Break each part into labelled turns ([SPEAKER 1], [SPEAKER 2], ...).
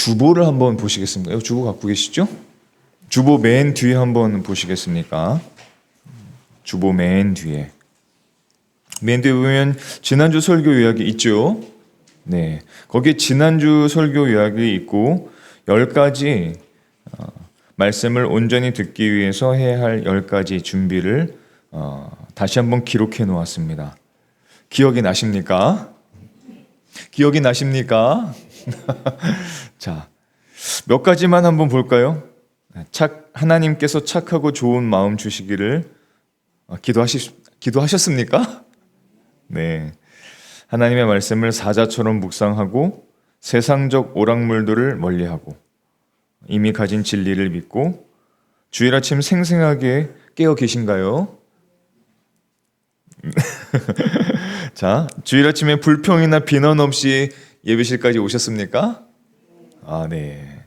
[SPEAKER 1] 주보를 한번 보시겠습니까? 주보 갖고 계시죠? 주보 맨 뒤에 한번 보시겠습니까? 주보 맨 뒤에. 맨 뒤에 보면 지난주 설교 요약이 있죠? 네. 거기에 지난주 설교 요약이 있고 10가지 말씀을 온전히 듣기 위해서 해야 할 10가지 준비를 다시 한번 기록해 놓았습니다. 기억이 나십니까? 기억이 나십니까? 자, 몇 가지만 한번 볼까요? 하나님께서 착하고 좋은 마음 주시기를 기도하셨습니까? 네. 하나님의 말씀을 사자처럼 묵상하고 세상적 오락물들을 멀리하고 이미 가진 진리를 믿고 주일 아침 생생하게 깨어 계신가요? 자, 주일 아침에 불평이나 비난 없이 예배실까지 오셨습니까? 네.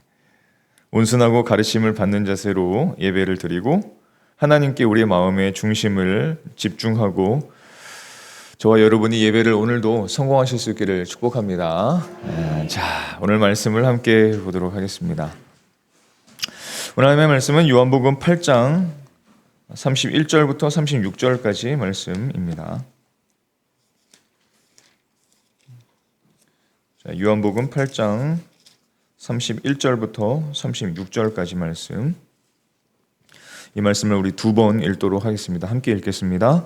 [SPEAKER 1] 온순하고 가르침을 받는 자세로 예배를 드리고 하나님께 우리의 마음의 중심을 집중하고 저와 여러분이 예배를 오늘도 성공하실 수 있기를 축복합니다. 자, 오늘 말씀을 함께 보도록 하겠습니다. 오늘 하나님의 말씀은 요한복음 8장 31절부터 36절까지 말씀입니다. 자, 요한복음 8장 31절부터 36절까지 말씀. 이 말씀을 우리 두 번 읽도록 하겠습니다. 함께 읽겠습니다.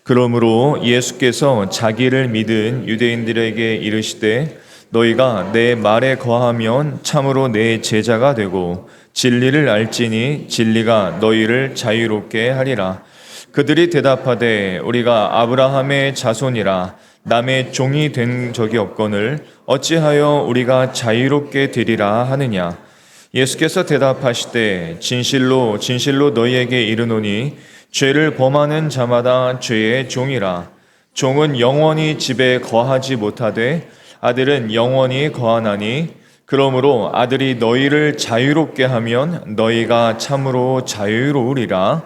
[SPEAKER 1] 그러므로 예수께서 자기를 믿은 유대인들에게 이르시되 너희가 내 말에 거하면 참으로 내 제자가 되고 진리를 알지니 진리가 너희를 자유롭게 하리라. 그들이 대답하되 우리가 아브라함의 자손이라 남의 종이 된 적이 없거늘 어찌하여 우리가 자유롭게 되리라 하느냐. 예수께서 대답하시되 진실로 진실로 너희에게 이르노니 죄를 범하는 자마다 죄의 종이라. 종은 영원히 집에 거하지 못하되 아들은 영원히 거하나니 그러므로 아들이 너희를 자유롭게 하면 너희가 참으로 자유로우리라.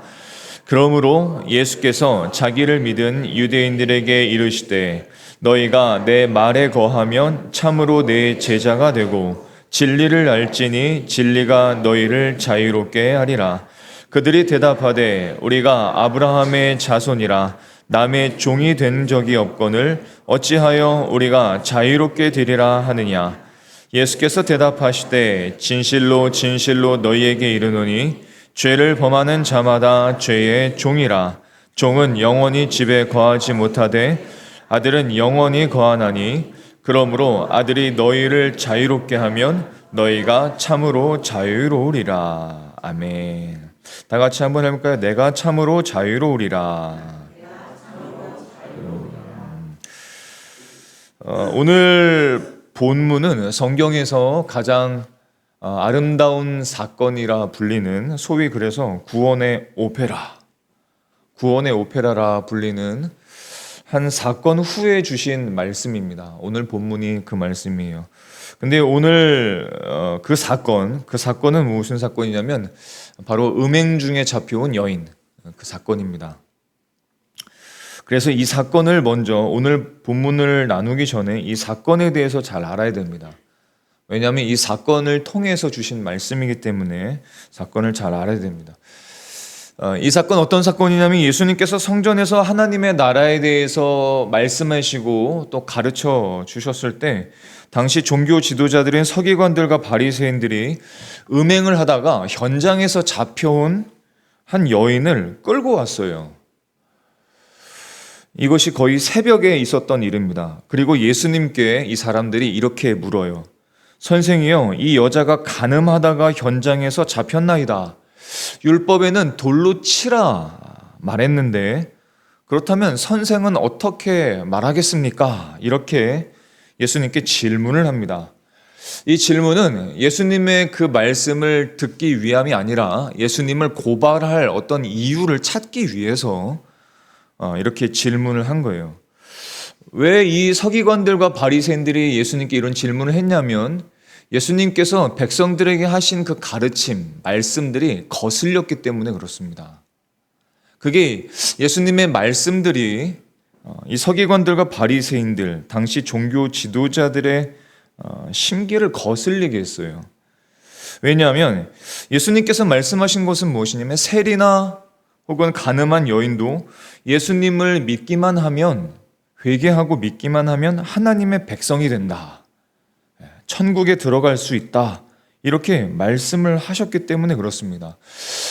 [SPEAKER 1] 그러므로 예수께서 자기를 믿은 유대인들에게 이르시되 너희가 내 말에 거하면 참으로 내 제자가 되고 진리를 알지니 진리가 너희를 자유롭게 하리라. 그들이 대답하되 우리가 아브라함의 자손이라 남의 종이 된 적이 없거늘 어찌하여 우리가 자유롭게 되리라 하느냐. 예수께서 대답하시되 진실로 진실로 너희에게 이르노니 죄를 범하는 자마다 죄의 종이라. 종은 영원히 집에 거하지 못하되 아들은 영원히 거하나니 그러므로 아들이 너희를 자유롭게 하면 너희가 참으로 자유로우리라. 아멘. 다 같이 한번 해볼까요? 내가 참으로 자유로우리라. 오늘 본문은 성경에서 가장 아름다운 사건이라 불리는 소위 그래서 구원의 오페라라 불리는 한 사건 후에 주신 말씀입니다. 오늘 본문이 그 말씀이에요. 근데 오늘 그 사건은 무슨 사건이냐면 바로 음행 중에 잡혀온 여인 그 사건입니다. 그래서 이 사건을 먼저 오늘 본문을 나누기 전에 이 사건에 대해서 잘 알아야 됩니다. 왜냐하면 이 사건을 통해서 주신 말씀이기 때문에 사건을 잘 알아야 됩니다. 이 사건 어떤 사건이냐면 예수님께서 성전에서 하나님의 나라에 대해서 말씀하시고 또 가르쳐 주셨을 때 당시 종교 지도자들인 서기관들과 바리새인들이 음행을 하다가 현장에서 잡혀온 한 여인을 끌고 왔어요. 이것이 거의 새벽에 있었던 일입니다. 그리고 예수님께 이 사람들이 이렇게 물어요. 선생이요, 이 여자가 간음하다가 현장에서 잡혔나이다. 율법에는 돌로 치라 말했는데 그렇다면 선생은 어떻게 말하겠습니까? 이렇게 예수님께 질문을 합니다. 이 질문은 예수님의 그 말씀을 듣기 위함이 아니라 예수님을 고발할 어떤 이유를 찾기 위해서 이렇게 질문을 한 거예요. 왜 이 서기관들과 바리새인들이 예수님께 이런 질문을 했냐면 예수님께서 백성들에게 하신 그 가르침, 말씀들이 거슬렸기 때문에 그렇습니다. 그게 예수님의 말씀들이 이 서기관들과 바리새인들, 당시 종교 지도자들의 심기를 거슬리게 했어요. 왜냐하면 예수님께서 말씀하신 것은 무엇이냐면 세리나 혹은 가늠한 여인도 예수님을 믿기만 하면, 회개하고 믿기만 하면 하나님의 백성이 된다, 천국에 들어갈 수 있다, 이렇게 말씀을 하셨기 때문에 그렇습니다.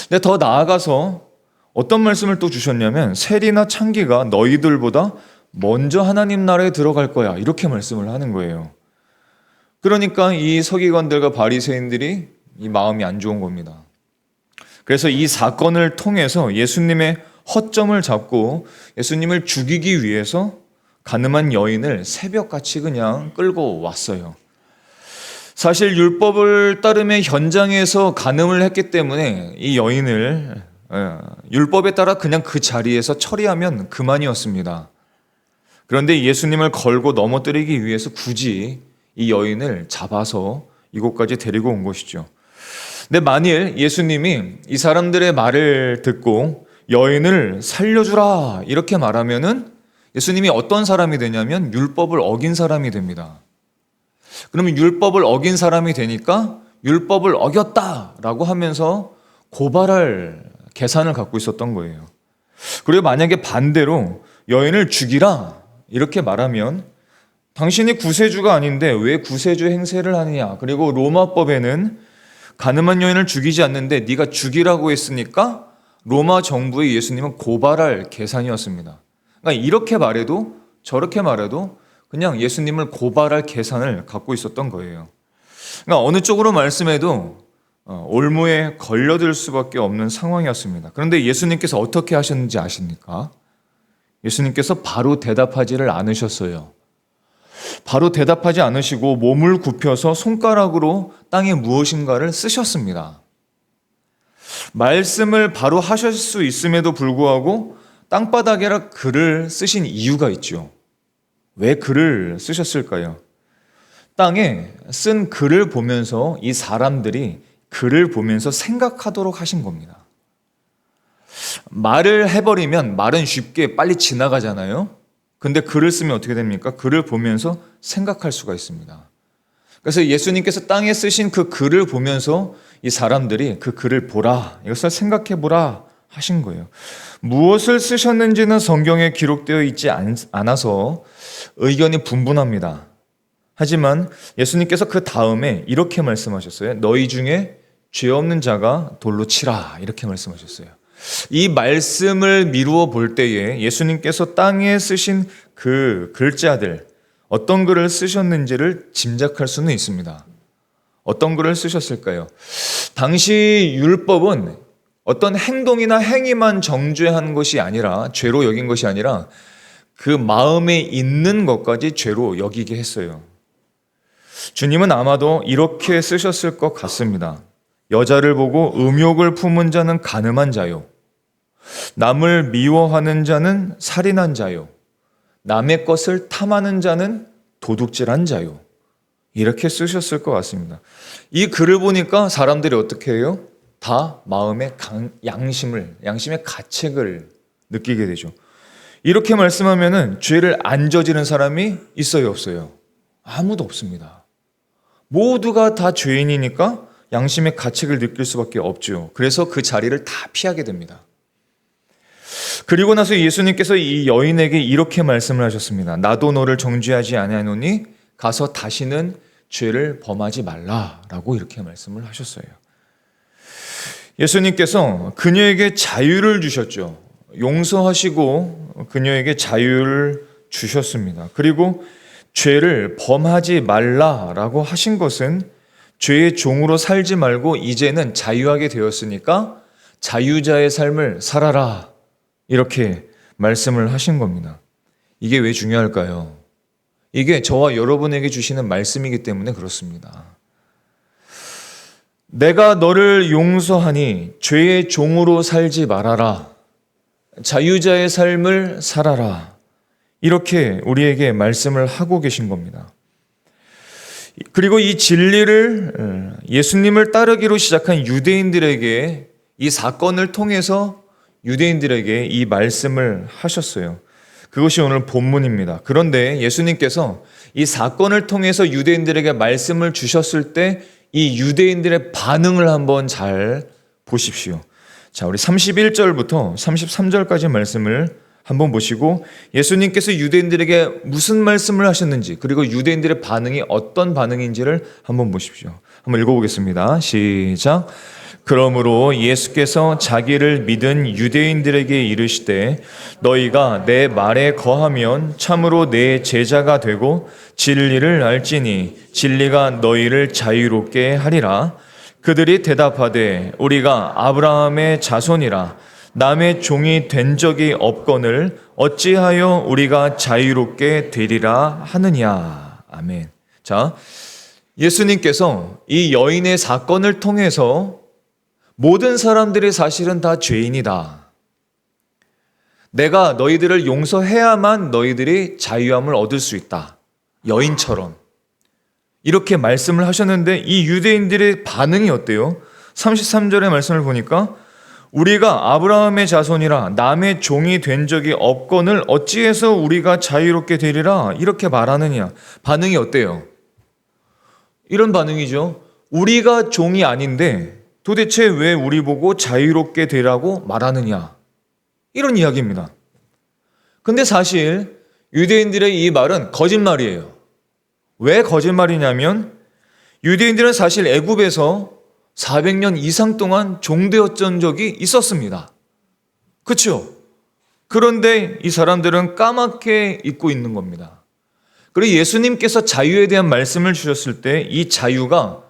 [SPEAKER 1] 근데 더 나아가서 어떤 말씀을 또 주셨냐면 세리나 창기가 너희들보다 먼저 하나님 나라에 들어갈 거야, 이렇게 말씀을 하는 거예요. 그러니까 이 서기관들과 바리새인들이 이 마음이 안 좋은 겁니다. 그래서 이 사건을 통해서 예수님의 허점을 잡고 예수님을 죽이기 위해서 가늠한 여인을 새벽같이 그냥 끌고 왔어요. 사실 율법을 따르며 현장에서 간음을 했기 때문에 이 여인을 율법에 따라 그냥 그 자리에서 처리하면 그만이었습니다. 그런데 예수님을 걸고 넘어뜨리기 위해서 굳이 이 여인을 잡아서 이곳까지 데리고 온 것이죠. 근데 만일 예수님이 이 사람들의 말을 듣고 여인을 살려주라 이렇게 말하면은 예수님이 어떤 사람이 되냐면 율법을 어긴 사람이 됩니다. 그러면 율법을 어긴 사람이 되니까 율법을 어겼다라고 하면서 고발할 계산을 갖고 있었던 거예요. 그리고 만약에 반대로 여인을 죽이라 이렇게 말하면 당신이 구세주가 아닌데 왜 구세주 행세를 하느냐, 그리고 로마법에는 가늠한 여인을 죽이지 않는데 네가 죽이라고 했으니까 로마 정부에 예수님은 고발할 계산이었습니다. 그러니까 이렇게 말해도 저렇게 말해도 그냥 예수님을 고발할 계산을 갖고 있었던 거예요. 그러니까 어느 쪽으로 말씀해도 올무에 걸려들 수밖에 없는 상황이었습니다. 그런데 예수님께서 어떻게 하셨는지 아십니까? 예수님께서 바로 대답하지를 않으셨어요. 바로 대답하지 않으시고 몸을 굽혀서 손가락으로 땅에 무엇인가를 쓰셨습니다. 말씀을 바로 하실 수 있음에도 불구하고 땅바닥에라 글을 쓰신 이유가 있죠. 왜 글을 쓰셨을까요? 땅에 쓴 글을 보면서 이 사람들이 글을 보면서 생각하도록 하신 겁니다. 말을 해버리면 말은 쉽게 빨리 지나가잖아요. 근데 글을 쓰면 어떻게 됩니까? 글을 보면서 생각할 수가 있습니다. 그래서 예수님께서 땅에 쓰신 그 글을 보면서 이 사람들이 그 글을 보라, 이것을 생각해 보라 하신 거예요. 무엇을 쓰셨는지는 성경에 기록되어 있지 않아서 의견이 분분합니다. 하지만 예수님께서 그 다음에 이렇게 말씀하셨어요. 너희 중에 죄 없는 자가 돌로 치라, 이렇게 말씀하셨어요. 이 말씀을 미루어 볼 때에 예수님께서 땅에 쓰신 그 글자들, 어떤 글을 쓰셨는지를 짐작할 수는 있습니다. 어떤 글을 쓰셨을까요? 당시 율법은 어떤 행동이나 행위만 정죄한 것이 아니라, 죄로 여긴 것이 아니라 그 마음에 있는 것까지 죄로 여기게 했어요. 주님은 아마도 이렇게 쓰셨을 것 같습니다. 여자를 보고 음욕을 품은 자는 간음한 자요, 남을 미워하는 자는 살인한 자요, 남의 것을 탐하는 자는 도둑질한 자요, 이렇게 쓰셨을 것 같습니다. 이 글을 보니까 사람들이 어떻게 해요? 다 마음의 양심의 가책을 느끼게 되죠. 이렇게 말씀하면은 죄를 안 저지른 사람이 있어요, 없어요? 아무도 없습니다. 모두가 다 죄인이니까 양심의 가책을 느낄 수밖에 없죠. 그래서 그 자리를 다 피하게 됩니다. 그리고 나서 예수님께서 이 여인에게 이렇게 말씀을 하셨습니다. 나도 너를 정죄하지 아니하노니 가서 다시는 죄를 범하지 말라라고 이렇게 말씀을 하셨어요. 예수님께서 그녀에게 자유를 주셨죠. 용서하시고 그녀에게 자유를 주셨습니다. 그리고 죄를 범하지 말라라고 하신 것은 죄의 종으로 살지 말고 이제는 자유하게 되었으니까 자유자의 삶을 살아라, 이렇게 말씀을 하신 겁니다. 이게 왜 중요할까요? 이게 저와 여러분에게 주시는 말씀이기 때문에 그렇습니다. 내가 너를 용서하니 죄의 종으로 살지 말아라, 자유자의 삶을 살아라, 이렇게 우리에게 말씀을 하고 계신 겁니다. 그리고 이 진리를 예수님을 따르기로 시작한 유대인들에게 이 사건을 통해서 유대인들에게 이 말씀을 하셨어요. 그것이 오늘 본문입니다. 그런데 예수님께서 이 사건을 통해서 유대인들에게 말씀을 주셨을 때 이 유대인들의 반응을 한번 잘 보십시오. 자, 우리 31절부터 33절까지 말씀을 한번 보시고 예수님께서 유대인들에게 무슨 말씀을 하셨는지 그리고 유대인들의 반응이 어떤 반응인지를 한번 보십시오. 한번 읽어보겠습니다. 시작. 그러므로 예수께서 자기를 믿은 유대인들에게 이르시되 너희가 내 말에 거하면 참으로 내 제자가 되고 진리를 알지니 진리가 너희를 자유롭게 하리라. 그들이 대답하되 우리가 아브라함의 자손이라 남의 종이 된 적이 없거늘 어찌하여 우리가 자유롭게 되리라 하느냐. 아멘. 자, 예수님께서 이 여인의 사건을 통해서 모든 사람들이 사실은 다 죄인이다. 내가 너희들을 용서해야만 너희들이 자유함을 얻을 수 있다. 여인처럼. 이렇게 말씀을 하셨는데 이 유대인들의 반응이 어때요? 33절의 말씀을 보니까 우리가 아브라함의 자손이라 남의 종이 된 적이 없거늘 어찌해서 우리가 자유롭게 되리라 이렇게 말하느냐. 반응이 어때요? 이런 반응이죠. 우리가 종이 아닌데 도대체 왜 우리 보고 자유롭게 되라고 말하느냐. 이런 이야기입니다. 근데 사실 유대인들의 이 말은 거짓말이에요. 왜 거짓말이냐면 유대인들은 사실 애굽에서 400년 이상 동안 종되었던 적이 있었습니다. 그렇죠? 그런데 이 사람들은 까맣게 잊고 있는 겁니다. 그리고 예수님께서 자유에 대한 말씀을 주셨을 때 이 자유가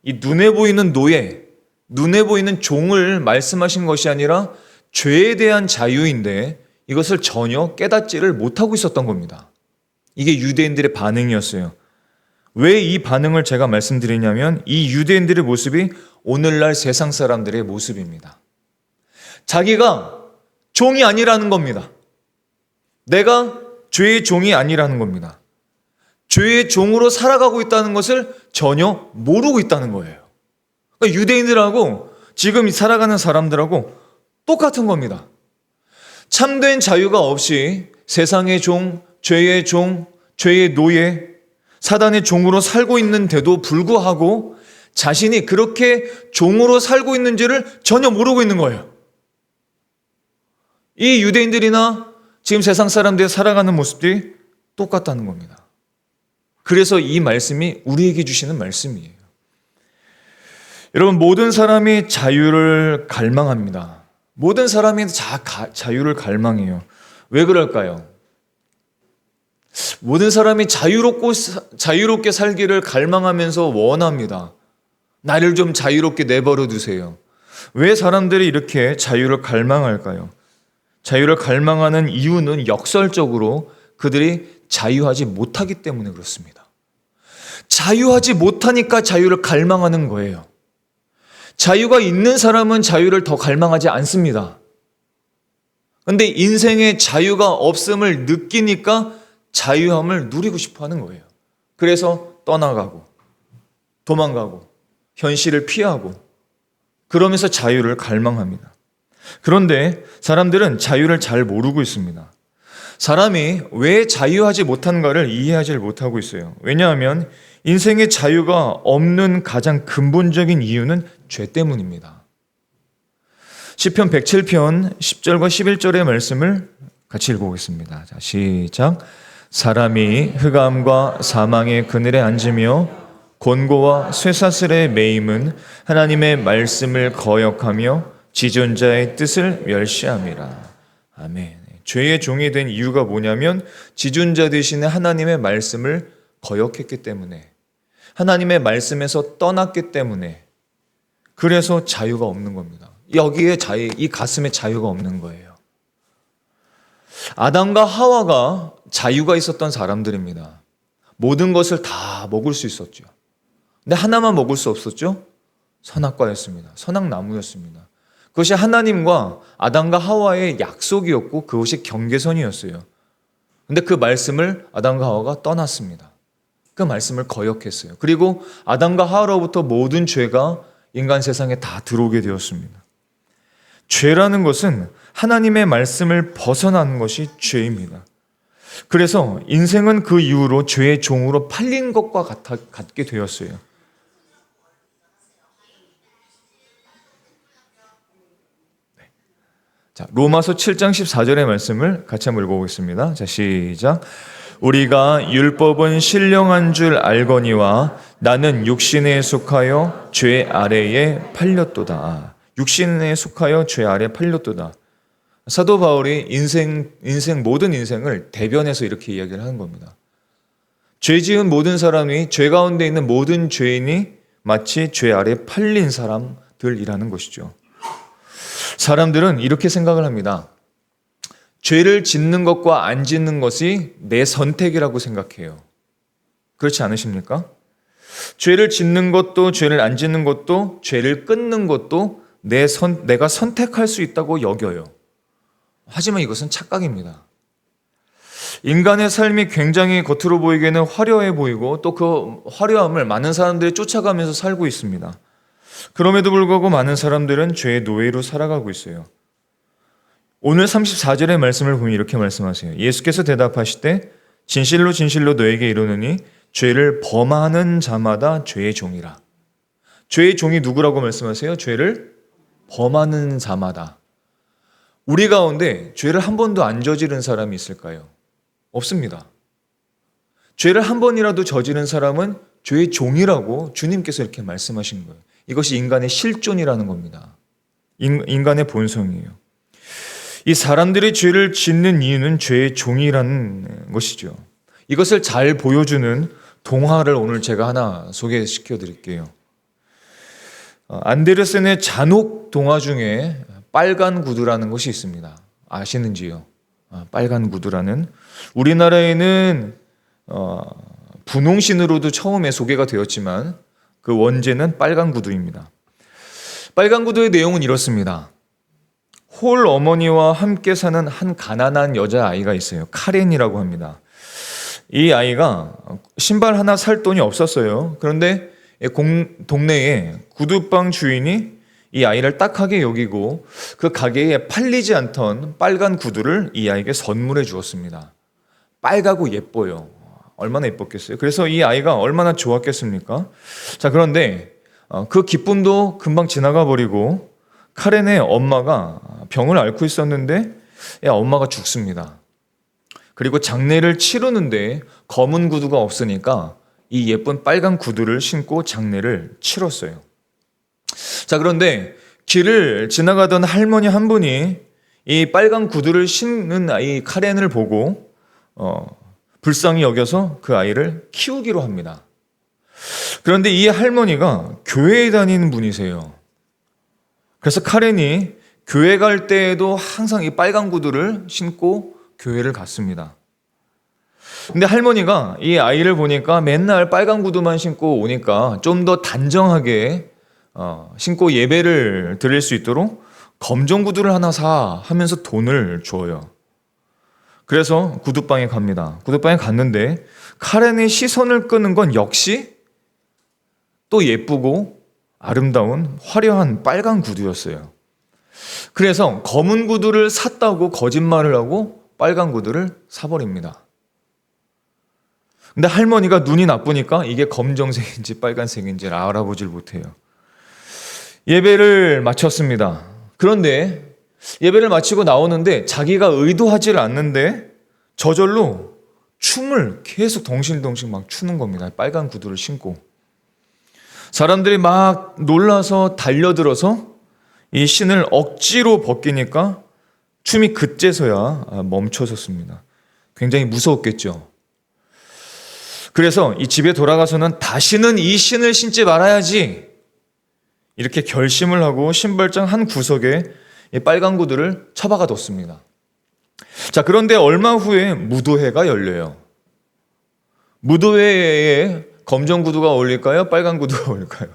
[SPEAKER 1] 이 눈에 보이는 노예, 눈에 보이는 종을 말씀하신 것이 아니라 죄에 대한 자유인데 이것을 전혀 깨닫지를 못하고 있었던 겁니다. 이게 유대인들의 반응이었어요. 왜 이 반응을 제가 말씀드리냐면 이 유대인들의 모습이 오늘날 세상 사람들의 모습입니다. 자기가 종이 아니라는 겁니다. 내가 죄의 종이 아니라는 겁니다. 죄의 종으로 살아가고 있다는 것을 전혀 모르고 있다는 거예요. 그러니까 유대인들하고 지금 살아가는 사람들하고 똑같은 겁니다. 참된 자유가 없이 세상의 종, 죄의 노예, 사단의 종으로 살고 있는데도 불구하고 자신이 그렇게 종으로 살고 있는지를 전혀 모르고 있는 거예요. 이 유대인들이나 지금 세상 사람들이 살아가는 모습들이 똑같다는 겁니다. 그래서 이 말씀이 우리에게 주시는 말씀이에요. 여러분, 모든 사람이 자유를 갈망합니다. 모든 사람이 자유를 갈망해요. 왜 그럴까요? 모든 사람이 자유롭게 살기를 갈망하면서 원합니다. 나를 좀 자유롭게 내버려 두세요. 왜 사람들이 이렇게 자유를 갈망할까요? 자유를 갈망하는 이유는 역설적으로 그들이 자유하지 못하기 때문에 그렇습니다. 자유하지 못하니까 자유를 갈망하는 거예요. 자유가 있는 사람은 자유를 더 갈망하지 않습니다. 그런데 인생에 자유가 없음을 느끼니까 자유함을 누리고 싶어 하는 거예요. 그래서 떠나가고 도망가고 현실을 피하고 그러면서 자유를 갈망합니다. 그런데 사람들은 자유를 잘 모르고 있습니다. 사람이 왜 자유하지 못한가를 이해하지 못하고 있어요. 왜냐하면 인생의 자유가 없는 가장 근본적인 이유는 죄 때문입니다. 시편 107편 10절과 11절의 말씀을 같이 읽어보겠습니다. 자, 시작. 사람이 흑암과 사망의 그늘에 앉으며 곤고와 쇠사슬에 매임은 하나님의 말씀을 거역하며 지존자의 뜻을 멸시함이라. 아멘. 죄의 종이 된 이유가 뭐냐면 지존자 되시는 하나님의 말씀을 거역했기 때문에, 하나님의 말씀에서 떠났기 때문에, 그래서 자유가 없는 겁니다. 여기에 이 가슴에 자유가 없는 거예요. 아담과 하와가 자유가 있었던 사람들입니다. 모든 것을 다 먹을 수 있었죠. 근데 하나만 먹을 수 없었죠? 선악과였습니다. 선악나무였습니다. 그것이 하나님과 아담과 하와의 약속이었고 그것이 경계선이었어요. 근데 그 말씀을 아담과 하와가 떠났습니다. 그 말씀을 거역했어요. 그리고 아담과 하와로부터 모든 죄가 인간 세상에 다 들어오게 되었습니다. 죄라는 것은 하나님의 말씀을 벗어나는 것이 죄입니다. 그래서 인생은 그 이후로 죄의 종으로 팔린 것과 같게 되었어요. 자, 로마서 7장 14절의 말씀을 같이 한번 읽어보겠습니다. 자, 시작. 우리가 율법은 신령한 줄 알거니와 나는 육신에 속하여 죄 아래에 팔렸도다. 육신에 속하여 죄 아래에 팔렸도다. 사도 바울이 모든 인생을 대변해서 이렇게 이야기를 하는 겁니다. 죄 지은 모든 사람이, 죄 가운데 있는 모든 죄인이 마치 죄 아래에 팔린 사람들이라는 것이죠. 사람들은 이렇게 생각을 합니다. 죄를 짓는 것과 안 짓는 것이 내 선택이라고 생각해요. 그렇지 않으십니까? 죄를 짓는 것도 죄를 안 짓는 것도 죄를 끊는 것도 내가 선택할 수 있다고 여겨요. 하지만 이것은 착각입니다. 인간의 삶이 굉장히 겉으로 보이기에는 화려해 보이고 또 그 화려함을 많은 사람들이 쫓아가면서 살고 있습니다. 그럼에도 불구하고 많은 사람들은 죄의 노예로 살아가고 있어요. 오늘 34절의 말씀을 보면 이렇게 말씀하세요. 예수께서 대답하시되 진실로 진실로 너에게 이르노니 죄를 범하는 자마다 죄의 종이라. 죄의 종이 누구라고 말씀하세요? 죄를 범하는 자마다. 우리 가운데 죄를 한 번도 안 저지른 사람이 있을까요? 없습니다. 죄를 한 번이라도 저지른 사람은 죄의 종이라고 주님께서 이렇게 말씀하신 거예요. 이것이 인간의 실존이라는 겁니다. 인간의 본성이에요. 이 사람들이 죄를 짓는 이유는 죄의 종이라는 것이죠. 이것을 잘 보여주는 동화를 오늘 제가 하나 소개시켜 드릴게요. 안데르센의 잔혹 동화 중에 빨간 구두라는 것이 있습니다. 아시는지요? 빨간 구두라는. 우리나라에는 분홍신으로도 처음에 소개가 되었지만 그 원제는 빨간 구두입니다. 빨간 구두의 내용은 이렇습니다. 홀 어머니와 함께 사는 한 가난한 여자아이가 있어요. 카렌이라고 합니다. 이 아이가 신발 하나 살 돈이 없었어요. 그런데 동네에 구두방 주인이 이 아이를 딱하게 여기고 그 가게에 팔리지 않던 빨간 구두를 이 아이에게 선물해 주었습니다. 빨갛고 예뻐요. 얼마나 예뻤겠어요. 그래서 이 아이가 얼마나 좋았겠습니까? 자, 그런데 그 기쁨도 금방 지나가 버리고 카렌의 엄마가 병을 앓고 있었는데 엄마가 죽습니다. 그리고 장례를 치르는데 검은 구두가 없으니까 이 예쁜 빨간 구두를 신고 장례를 치렀어요. 자, 그런데 길을 지나가던 할머니 한 분이 이 빨간 구두를 신는 아이 카렌을 보고 불쌍히 여겨서 그 아이를 키우기로 합니다. 그런데 이 할머니가 교회에 다니는 분이세요. 그래서 카렌이 교회 갈 때에도 항상 이 빨간 구두를 신고 교회를 갔습니다. 근데 할머니가 이 아이를 보니까 맨날 빨간 구두만 신고 오니까 좀 더 단정하게 신고 예배를 드릴 수 있도록 검정 구두를 하나 사 하면서 돈을 줘요. 그래서 구두방에 갑니다. 구두방에 갔는데 카렌의 시선을 끄는 건 역시 또 예쁘고 아름다운 화려한 빨간 구두였어요. 그래서 검은 구두를 샀다고 거짓말을 하고 빨간 구두를 사버립니다. 근데 할머니가 눈이 나쁘니까 이게 검정색인지 빨간색인지 알아보질 못해요. 예배를 마쳤습니다. 그런데 예배를 마치고 나오는데 자기가 의도하지 않는데 저절로 춤을 계속 덩실덩실 막 추는 겁니다. 빨간 구두를 신고. 사람들이 막 놀라서 달려들어서 이 신을 억지로 벗기니까 춤이 그제서야 멈춰섰습니다. 굉장히 무서웠겠죠. 그래서 이 집에 돌아가서는 다시는 이 신을 신지 말아야지 이렇게 결심을 하고 신발장 한 구석에 이 빨간 구두를 처박아 뒀습니다. 자, 그런데 얼마 후에 무도회가 열려요. 무도회에 검정 구두가 어울릴까요? 빨간 구두가 어울릴까요?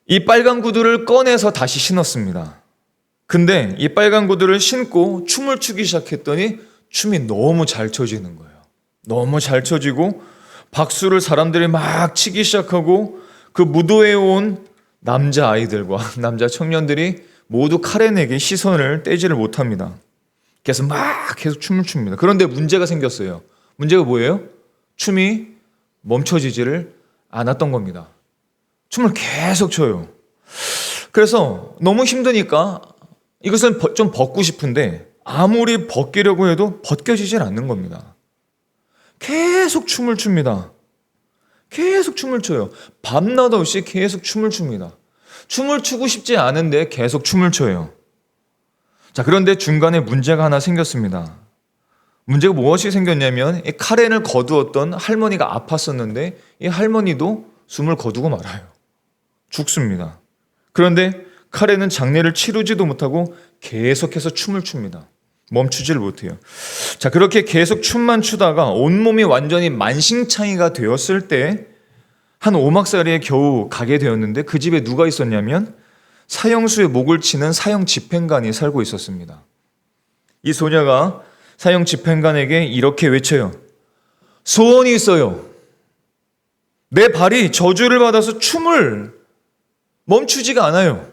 [SPEAKER 1] 이 빨간 구두를 꺼내서 다시 신었습니다. 근데 이 빨간 구두를 신고 춤을 추기 시작했더니 춤이 너무 잘 춰지는 거예요. 너무 잘 춰지고 박수를 사람들이 막 치기 시작하고 그 무도회에 온 남자 아이들과 남자 청년들이 모두 카렌에게 시선을 떼지를 못합니다. 그래서 막 계속 춤을 춥니다. 그런데 문제가 생겼어요. 문제가 뭐예요? 춤이 멈춰지지를 않았던 겁니다. 춤을 계속 춰요. 그래서 너무 힘드니까 이것을 좀 벗고 싶은데 아무리 벗기려고 해도 벗겨지질 않는 겁니다. 계속 춤을 춥니다. 계속 춤을 춰요. 밤낮 없이 계속 춤을 춥니다. 춤을 추고 싶지 않은데 계속 춤을 춰요. 자, 그런데 중간에 문제가 하나 생겼습니다. 문제가 무엇이 생겼냐면 이 카렌을 거두었던 할머니가 아팠었는데 이 할머니도 숨을 거두고 말아요. 죽습니다. 그런데 카렌은 장례를 치르지도 못하고 계속해서 춤을 춥니다. 멈추질 못해요. 자, 그렇게 계속 춤만 추다가 온몸이 완전히 만신창이가 되었을 때 한 오막살이에 겨우 가게 되었는데 그 집에 누가 있었냐면 사형수의 목을 치는 사형 집행관이 살고 있었습니다. 이 소녀가 사형 집행관에게 이렇게 외쳐요. 소원이 있어요. 내 발이 저주를 받아서 춤을 멈추지가 않아요.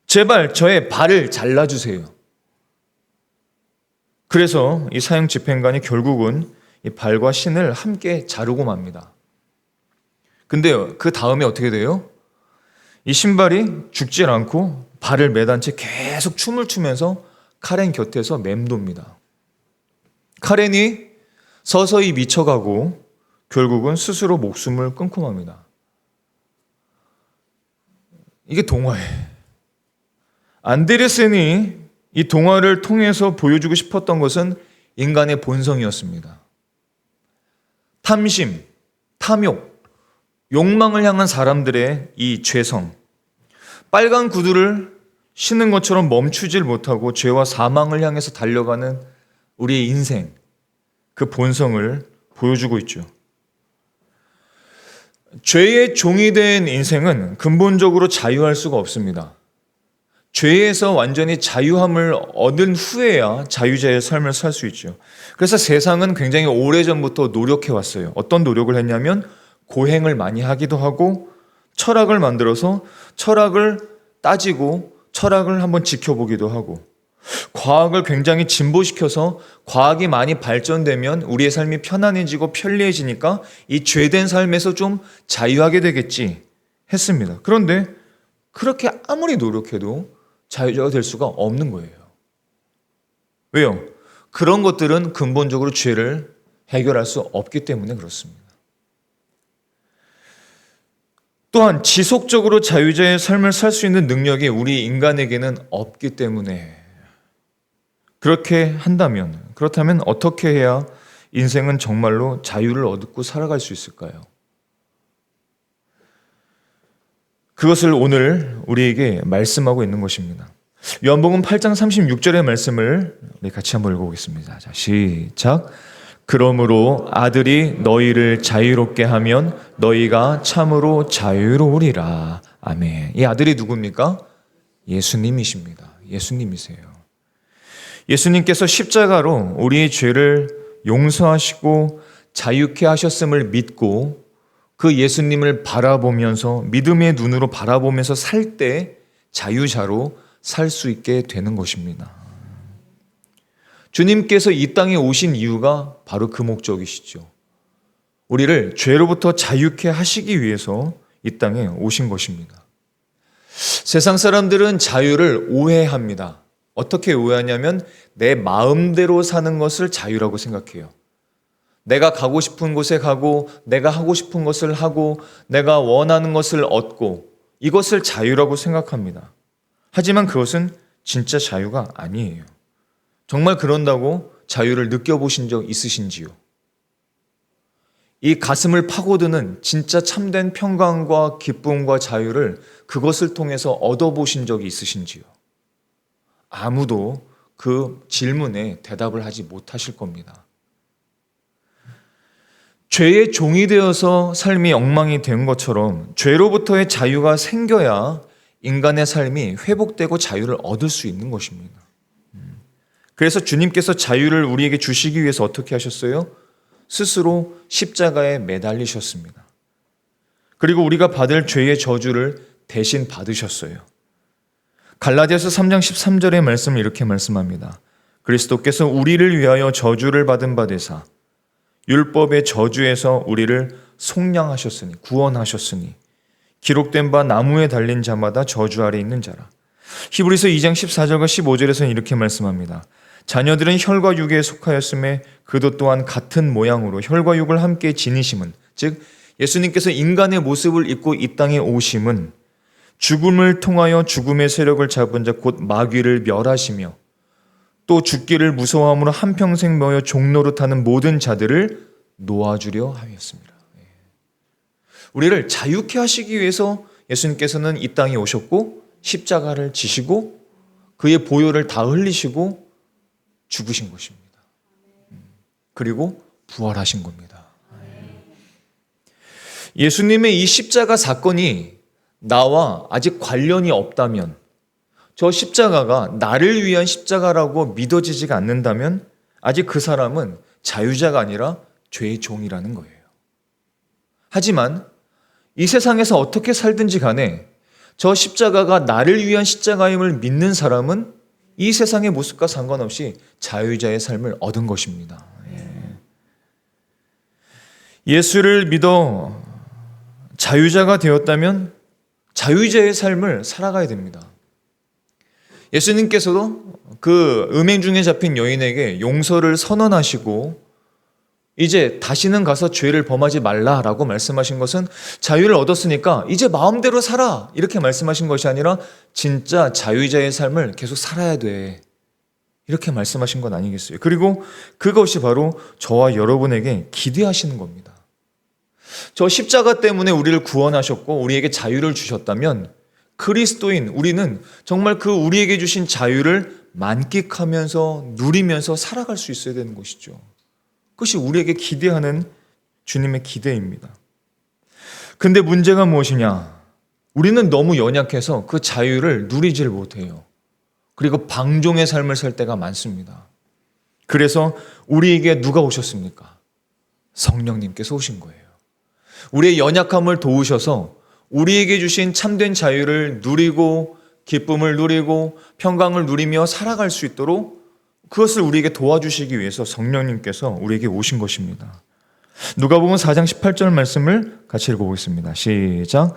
[SPEAKER 1] 제발 저의 발을 잘라주세요. 그래서 이 사형 집행관이 결국은 이 발과 신을 함께 자르고 맙니다. 근데 그 다음에 어떻게 돼요? 이 신발이 죽질 않고 발을 매단 채 계속 춤을 추면서 카렌 곁에서 맴돕니다. 카렌이 서서히 미쳐가고 결국은 스스로 목숨을 끊고 맙니다. 이게 동화예요. 안데르센이 이 동화를 통해서 보여주고 싶었던 것은 인간의 본성이었습니다. 탐심, 탐욕, 욕망을 향한 사람들의 이 죄성, 빨간 구두를 신는 것처럼 멈추질 못하고 죄와 사망을 향해서 달려가는 우리의 인생, 그 본성을 보여주고 있죠. 죄의 종이 된 인생은 근본적으로 자유할 수가 없습니다. 죄에서 완전히 자유함을 얻은 후에야 자유자의 삶을 살 수 있죠. 그래서 세상은 굉장히 오래전부터 노력해 왔어요. 어떤 노력을 했냐면 고행을 많이 하기도 하고 철학을 만들어서 철학을 따지고 철학을 한번 지켜보기도 하고 과학을 굉장히 진보시켜서 과학이 많이 발전되면 우리의 삶이 편안해지고 편리해지니까 이 죄된 삶에서 좀 자유하게 되겠지 했습니다. 그런데 그렇게 아무리 노력해도 자유자가 될 수가 없는 거예요. 왜요? 그런 것들은 근본적으로 죄를 해결할 수 없기 때문에 그렇습니다. 또한 지속적으로 자유자의 삶을 살 수 있는 능력이 우리 인간에게는 없기 때문에 그렇다면 어떻게 해야 인생은 정말로 자유를 얻고 살아갈 수 있을까요? 그것을 오늘 우리에게 말씀하고 있는 것입니다. 요한복음 8장 36절의 말씀을 우리 같이 한번 읽어보겠습니다. 자, 시작. 그러므로 아들이 너희를 자유롭게 하면 너희가 참으로 자유로우리라. 아멘. 이 아들이 누굽니까? 예수님이십니다. 예수님이세요. 예수님께서 십자가로 우리의 죄를 용서하시고 자유케 하셨음을 믿고 그 예수님을 바라보면서 믿음의 눈으로 바라보면서 살 때 자유자로 살 수 있게 되는 것입니다. 주님께서 이 땅에 오신 이유가 바로 그 목적이시죠. 우리를 죄로부터 자유케 하시기 위해서 이 땅에 오신 것입니다. 세상 사람들은 자유를 오해합니다. 어떻게 오해하냐면 내 마음대로 사는 것을 자유라고 생각해요. 내가 가고 싶은 곳에 가고 내가 하고 싶은 것을 하고 내가 원하는 것을 얻고 이것을 자유라고 생각합니다. 하지만 그것은 진짜 자유가 아니에요. 정말 그런다고 자유를 느껴보신 적 있으신지요? 이 가슴을 파고드는 진짜 참된 평강과 기쁨과 자유를 그것을 통해서 얻어보신 적이 있으신지요? 아무도 그 질문에 대답을 하지 못하실 겁니다. 죄의 종이 되어서 삶이 엉망이 된 것처럼 죄로부터의 자유가 생겨야 인간의 삶이 회복되고 자유를 얻을 수 있는 것입니다. 그래서 주님께서 자유를 우리에게 주시기 위해서 어떻게 하셨어요? 스스로 십자가에 매달리셨습니다. 그리고 우리가 받을 죄의 저주를 대신 받으셨어요. 갈라디아서 3장 13절의 말씀을 이렇게 말씀합니다. 그리스도께서 우리를 위하여 저주를 받은 바 되사 율법의 저주에서 우리를 속량하셨으니, 구원하셨으니 기록된 바 나무에 달린 자마다 저주 아래 있는 자라. 히브리서 2장 14절과 15절에서는 이렇게 말씀합니다. 자녀들은 혈과 육에 속하였음에 그도 또한 같은 모양으로 혈과 육을 함께 지니심은, 즉 예수님께서 인간의 모습을 입고 이 땅에 오심은 죽음을 통하여 죽음의 세력을 잡은 자 곧 마귀를 멸하시며 또 죽기를 무서워함으로 한평생 모여 종노릇하는 모든 자들을 놓아주려 하였습니다. 우리를 자유케 하시기 위해서 예수님께서는 이 땅에 오셨고 십자가를 지시고 그의 보혈을 다 흘리시고 죽으신 것입니다. 그리고 부활하신 겁니다. 예수님의 이 십자가 사건이 나와 아직 관련이 없다면, 저 십자가가 나를 위한 십자가라고 믿어지지가 않는다면 아직 그 사람은 자유자가 아니라 죄의 종이라는 거예요. 하지만 이 세상에서 어떻게 살든지 간에 저 십자가가 나를 위한 십자가임을 믿는 사람은 이 세상의 모습과 상관없이 자유자의 삶을 얻은 것입니다. 예수를 믿어 자유자가 되었다면 자유자의 삶을 살아가야 됩니다. 예수님께서도 그 음행 중에 잡힌 여인에게 용서를 선언하시고 이제 다시는 가서 죄를 범하지 말라라고 말씀하신 것은 자유를 얻었으니까 이제 마음대로 살아 이렇게 말씀하신 것이 아니라 진짜 자유자의 삶을 계속 살아야 돼 이렇게 말씀하신 건 아니겠어요? 그리고 그것이 바로 저와 여러분에게 기대하시는 겁니다. 저 십자가 때문에 우리를 구원하셨고 우리에게 자유를 주셨다면 그리스도인 우리는 정말 그 우리에게 주신 자유를 만끽하면서 누리면서 살아갈 수 있어야 되는 것이죠. 그것이 우리에게 기대하는 주님의 기대입니다. 근데 문제가 무엇이냐? 우리는 너무 연약해서 그 자유를 누리질 못해요. 그리고 방종의 삶을 살 때가 많습니다. 그래서 우리에게 누가 오셨습니까? 성령님께서 오신 거예요. 우리의 연약함을 도우셔서 우리에게 주신 참된 자유를 누리고 기쁨을 누리고 평강을 누리며 살아갈 수 있도록 그것을 우리에게 도와주시기 위해서 성령님께서 우리에게 오신 것입니다. 누가복음 4장 18절 말씀을 같이 읽어보겠습니다. 시작.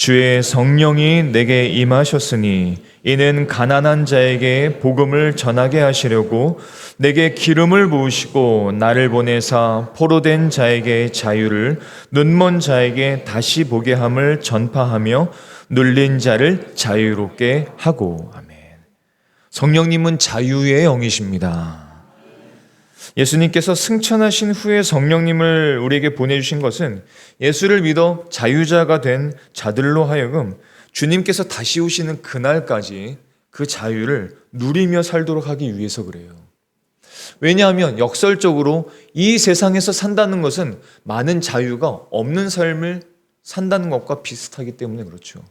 [SPEAKER 1] 주의 성령이 내게 임하셨으니 이는 가난한 자에게 복음을 전하게 하시려고 내게 기름을 부으시고 나를 보내사 포로된 자에게 자유를 눈먼 자에게 다시 보게 함을 전파하며 눌린 자를 자유롭게 하고. 아멘. 성령님은 자유의 영이십니다. 예수님께서 승천하신 후에 성령님을 우리에게 보내주신 것은 예수를 믿어 자유자가 된 자들로 하여금 주님께서 다시 오시는 그날까지 그 자유를 누리며 살도록 하기 위해서 그래요. 왜냐하면 역설적으로 이 세상에서 산다는 것은 많은 자유가 없는 삶을 산다는 것과 비슷하기 때문에 그렇죠.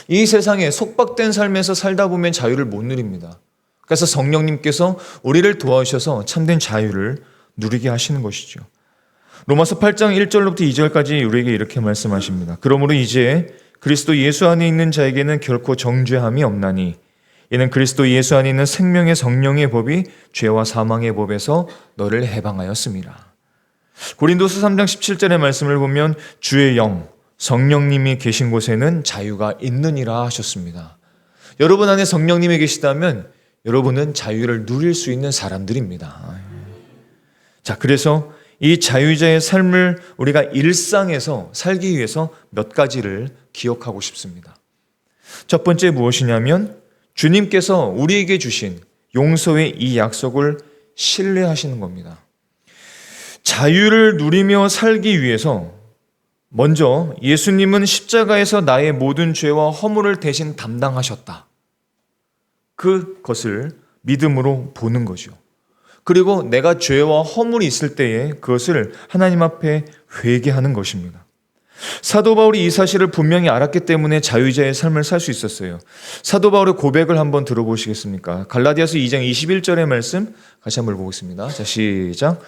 [SPEAKER 1] 이 세상에 속박된 삶에서 살다 보면 자유를 못 누립니다. 그래서 성령님께서 우리를 도와주셔서 참된 자유를 누리게 하시는 것이죠. 로마서 8장 1절로부터 2절까지 우리에게 이렇게 말씀하십니다. 그러므로 이제 그리스도 예수 안에 있는 자에게는 결코 정죄함이 없나니 이는 그리스도 예수 안에 있는 생명의 성령의 법이 죄와 사망의 법에서 너를 해방하였습니다. 고린도서 3장 17절의 말씀을 보면 주의 영 성령님이 계신 곳에는 자유가 있느니라 하셨습니다. 여러분 안에 성령님이 계시다면 여러분은 자유를 누릴 수 있는 사람들입니다. 자, 그래서 이 자유자의 삶을 우리가 일상에서 살기 위해서 몇 가지를 기억하고 싶습니다. 첫 번째 무엇이냐면 주님께서 우리에게 주신 용서의 이 약속을 신뢰하시는 겁니다. 자유를 누리며 살기 위해서 먼저 예수님은 십자가에서 나의 모든 죄와 허물을 대신 담당하셨다. 그것을 믿음으로 보는 거죠. 그리고 내가 죄와 허물이 있을 때에 그것을 하나님 앞에 회개하는 것입니다. 사도 바울이 이 사실을 분명히 알았기 때문에 자유자의 삶을 살 수 있었어요. 사도 바울의 고백을 한번 들어보시겠습니까? 갈라디아서 2장 21절의 말씀 같이 한번 보겠습니다. 자, 시작.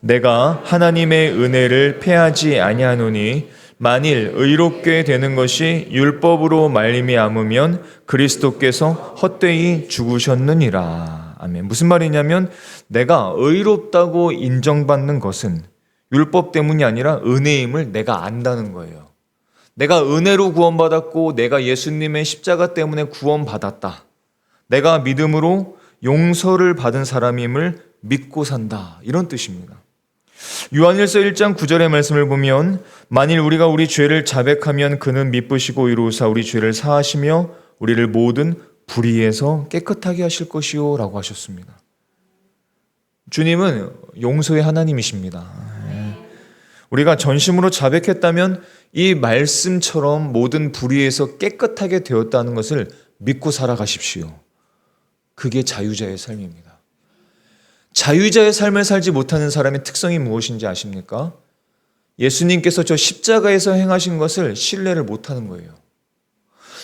[SPEAKER 1] 내가 하나님의 은혜를 패하지 아니하노니 만일 의롭게 되는 것이 율법으로 말미암으면 그리스도께서 헛되이 죽으셨느니라. 아멘. 무슨 말이냐면 내가 의롭다고 인정받는 것은 율법 때문이 아니라 은혜임을 내가 안다는 거예요. 내가 은혜로 구원받았고 내가 예수님의 십자가 때문에 구원받았다. 내가 믿음으로 용서를 받은 사람임을 믿고 산다. 이런 뜻입니다. 요한일서 1장 9절의 말씀을 보면 만일 우리가 우리 죄를 자백하면 그는 미쁘시고 이루사 우리 죄를 사하시며 우리를 모든 불의에서 깨끗하게 하실 것이요 라고 하셨습니다. 주님은 용서의 하나님이십니다. 우리가 전심으로 자백했다면 이 말씀처럼 모든 불의에서 깨끗하게 되었다는 것을 믿고 살아가십시오. 그게 자유자의 삶입니다. 자유자의 삶을 살지 못하는 사람의 특성이 무엇인지 아십니까? 예수님께서 저 십자가에서 행하신 것을 신뢰를 못하는 거예요.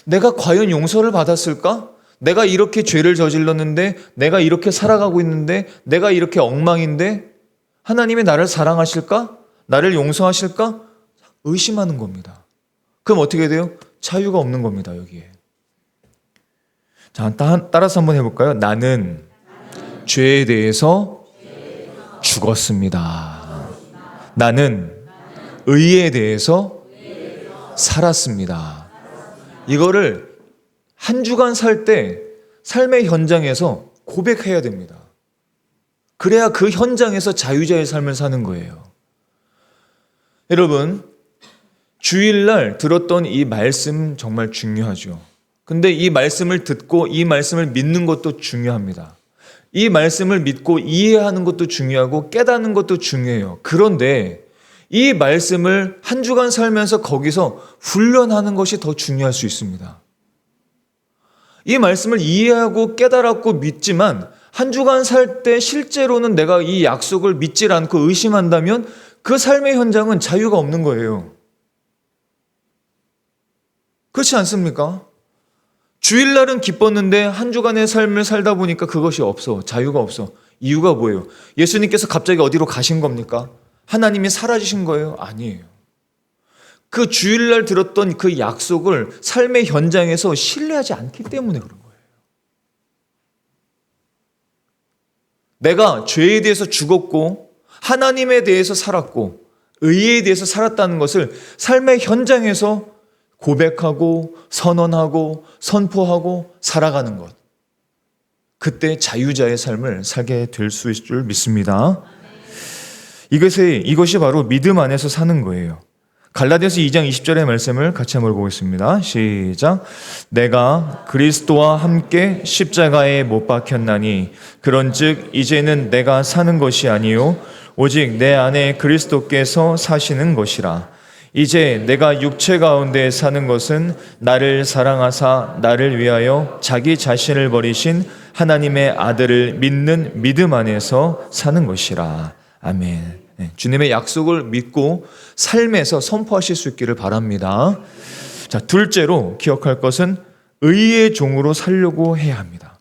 [SPEAKER 1] 내가 과연 용서를 받았을까? 내가 이렇게 죄를 저질렀는데, 내가 이렇게 살아가고 있는데, 내가 이렇게 엉망인데 하나님이 나를 사랑하실까? 나를 용서하실까? 의심하는 겁니다. 그럼 어떻게 돼요? 자유가 없는 겁니다, 여기에. 자, 따라서 한번 해볼까요? 나는 죄에 대해서 죽었습니다. 나는 의에 대해서 살았습니다. 이거를 한 주간 살 때 삶의 현장에서 고백해야 됩니다. 그래야 그 현장에서 자유자의 삶을 사는 거예요. 여러분, 주일날 들었던 이 말씀 정말 중요하죠. 근데 이 말씀을 듣고 이 말씀을 믿는 것도 중요합니다. 이 말씀을 믿고 이해하는 것도 중요하고 깨닫는 것도 중요해요. 그런데 이 말씀을 한 주간 살면서 거기서 훈련하는 것이 더 중요할 수 있습니다. 이 말씀을 이해하고 깨달았고 믿지만 한 주간 살 때 실제로는 내가 이 약속을 믿질 않고 의심한다면 그 삶의 현장은 자유가 없는 거예요. 그렇지 않습니까? 주일날은 기뻤는데 한 주간의 삶을 살다 보니까 그것이 없어. 자유가 없어. 이유가 뭐예요? 예수님께서 갑자기 어디로 가신 겁니까? 하나님이 사라지신 거예요? 아니에요. 그 주일날 들었던 그 약속을 삶의 현장에서 신뢰하지 않기 때문에 그런 거예요. 내가 죄에 대해서 죽었고 하나님에 대해서 살았고 의에 대해서 살았다는 것을 삶의 현장에서 고백하고 선언하고 선포하고 살아가는 것. 그때 자유자의 삶을 살게 될 수 있을 줄 믿습니다. 이것이 바로 믿음 안에서 사는 거예요. 갈라디아서 2장 20절의 말씀을 같이 한번 보겠습니다. 시작. 내가 그리스도와 함께 십자가에 못 박혔나니 그런즉 이제는 내가 사는 것이 아니요 오직 내 안에 그리스도께서 사시는 것이라. 이제 내가 육체 가운데 사는 것은 나를 사랑하사 나를 위하여 자기 자신을 버리신 하나님의 아들을 믿는 믿음 안에서 사는 것이라. 아멘. 주님의 약속을 믿고 삶에서 선포하실 수 있기를 바랍니다. 자, 둘째로 기억할 것은 의의 종으로 살려고 해야 합니다.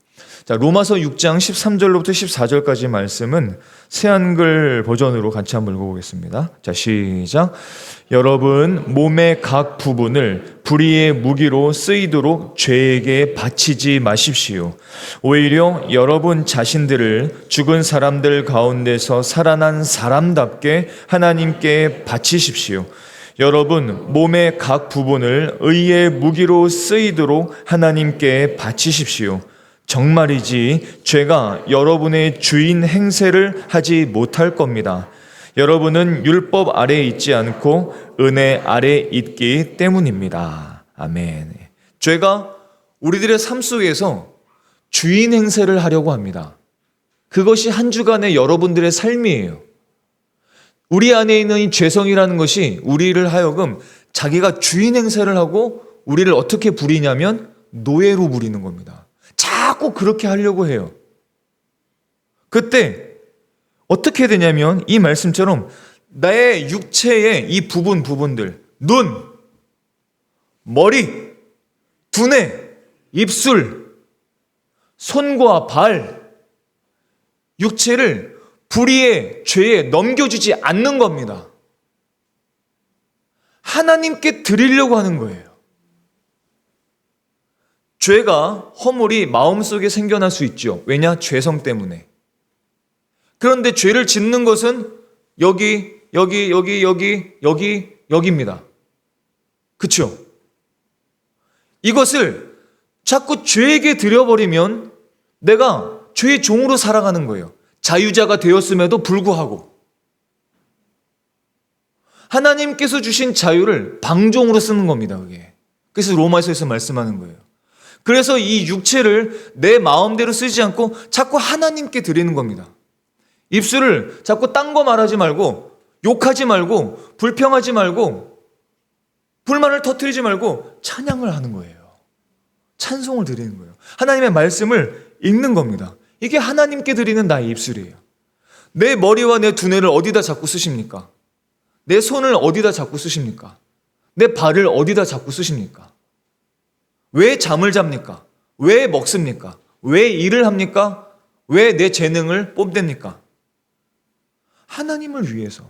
[SPEAKER 1] 자, 로마서 6장 13절로부터 14절까지 말씀은 새한글 버전으로 같이 한번 읽어보겠습니다. 자, 시작. 여러분 몸의 각 부분을 불의의 무기로 쓰이도록 죄에게 바치지 마십시오. 오히려 여러분 자신들을 죽은 사람들 가운데서 살아난 사람답게 하나님께 바치십시오. 여러분 몸의 각 부분을 의의 무기로 쓰이도록 하나님께 바치십시오. 정말이지 죄가 여러분의 주인 행세를 하지 못할 겁니다. 여러분은 율법 아래에 있지 않고 은혜 아래에 있기 때문입니다. 아멘. 죄가 우리들의 삶 속에서 주인 행세를 하려고 합니다. 그것이 한 주간의 여러분들의 삶이에요. 우리 안에 있는 이 죄성이라는 것이 우리를 하여금 자기가 주인 행세를 하고 우리를 어떻게 부리냐면 노예로 부리는 겁니다. 자꾸 그렇게 하려고 해요. 그때 어떻게 되냐면 이 말씀처럼 나의 육체의 이 부분들, 눈, 머리, 두뇌, 입술, 손과 발, 육체를 불의의 죄에 넘겨주지 않는 겁니다. 하나님께 드리려고 하는 거예요. 죄가, 허물이 마음속에 생겨날 수 있죠. 왜냐? 죄성 때문에. 그런데 죄를 짓는 것은 여기입니다. 그렇죠? 이것을 자꾸 죄에게 들여버리면 내가 죄의 종으로 살아가는 거예요. 자유자가 되었음에도 불구하고. 하나님께서 주신 자유를 방종으로 쓰는 겁니다. 그게. 그래서 로마서에서 말씀하는 거예요. 그래서 이 육체를 내 마음대로 쓰지 않고 자꾸 하나님께 드리는 겁니다. 입술을 자꾸 딴 거 말하지 말고, 욕하지 말고, 불평하지 말고, 불만을 터뜨리지 말고 찬양을 하는 거예요. 찬송을 드리는 거예요. 하나님의 말씀을 읽는 겁니다. 이게 하나님께 드리는 나의 입술이에요. 내 머리와 내 두뇌를 어디다 자꾸 쓰십니까? 내 손을 어디다 자꾸 쓰십니까? 내 발을 어디다 자꾸 쓰십니까? 왜 잠을 잡니까? 왜 먹습니까? 왜 일을 합니까? 왜 내 재능을 뽐댑니까? 하나님을 위해서.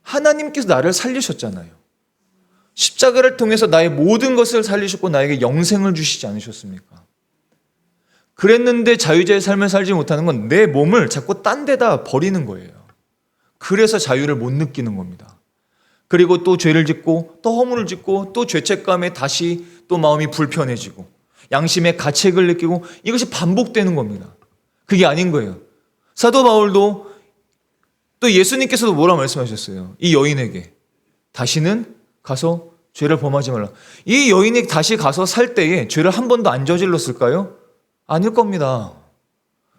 [SPEAKER 1] 하나님께서 나를 살리셨잖아요. 십자가를 통해서 나의 모든 것을 살리셨고 나에게 영생을 주시지 않으셨습니까? 그랬는데 자유자의 삶을 살지 못하는 건 내 몸을 자꾸 딴 데다 버리는 거예요. 그래서 자유를 못 느끼는 겁니다. 그리고 또 죄를 짓고 또 허물을 짓고 또 죄책감에 다시 또 마음이 불편해지고 양심의 가책을 느끼고 이것이 반복되는 겁니다. 그게 아닌 거예요. 사도 바울도 또 예수님께서도 뭐라 말씀하셨어요? 이 여인에게 다시는 가서 죄를 범하지 말라. 이 여인이 다시 가서 살 때에 죄를 한 번도 안 저질렀을까요? 아닐 겁니다.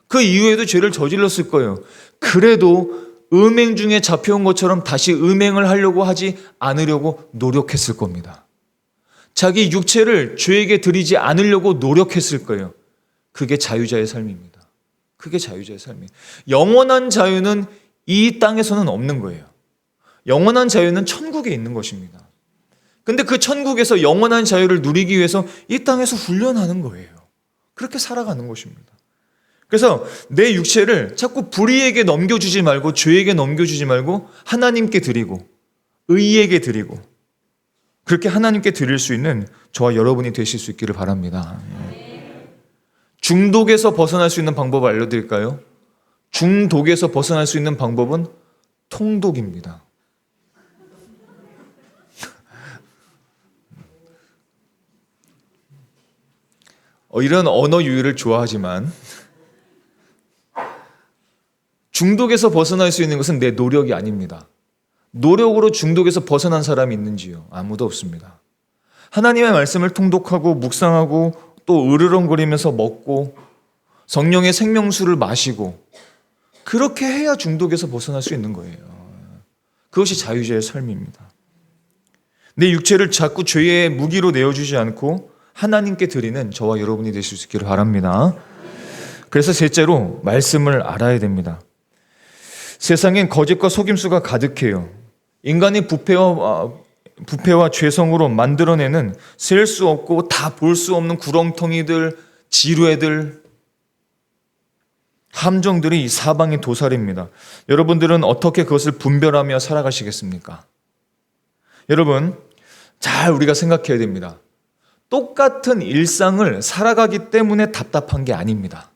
[SPEAKER 1] 그 이후에도 죄를 저질렀을 거예요. 그래도 음행 중에 잡혀온 것처럼 다시 음행을 하려고 하지 않으려고 노력했을 겁니다. 자기 육체를 죄에게 드리지 않으려고 노력했을 거예요. 그게 자유자의 삶입니다. 그게 자유자의 삶이에요. 영원한 자유는 이 땅에서는 없는 거예요. 영원한 자유는 천국에 있는 것입니다. 근데 그 천국에서 영원한 자유를 누리기 위해서 이 땅에서 훈련하는 거예요. 그렇게 살아가는 것입니다. 그래서 내 육체를 자꾸 불의에게 넘겨주지 말고 죄에게 넘겨주지 말고 하나님께 드리고 의에게 드리고 그렇게 하나님께 드릴 수 있는 저와 여러분이 되실 수 있기를 바랍니다. 중독에서 벗어날 수 있는 방법을 알려드릴까요? 중독에서 벗어날 수 있는 방법은 통독입니다. 이런 언어 유희를 좋아하지만 중독에서 벗어날 수 있는 것은 내 노력이 아닙니다. 노력으로 중독에서 벗어난 사람이 있는지요? 아무도 없습니다. 하나님의 말씀을 통독하고 묵상하고 또 으르렁거리면서 먹고 성령의 생명수를 마시고 그렇게 해야 중독에서 벗어날 수 있는 거예요. 그것이 자유자의 삶입니다. 내 육체를 자꾸 죄의 무기로 내어주지 않고 하나님께 드리는 저와 여러분이 되실 수 있기를 바랍니다. 그래서 셋째로 말씀을 알아야 됩니다. 세상엔 거짓과 속임수가 가득해요. 인간이 부패와 죄성으로 만들어내는 셀 수 없고 다 볼 수 없는 구렁텅이들, 지뢰들, 함정들이 사방의 도살입니다. 여러분들은 어떻게 그것을 분별하며 살아가시겠습니까? 여러분, 잘 우리가 생각해야 됩니다. 똑같은 일상을 살아가기 때문에 답답한 게 아닙니다.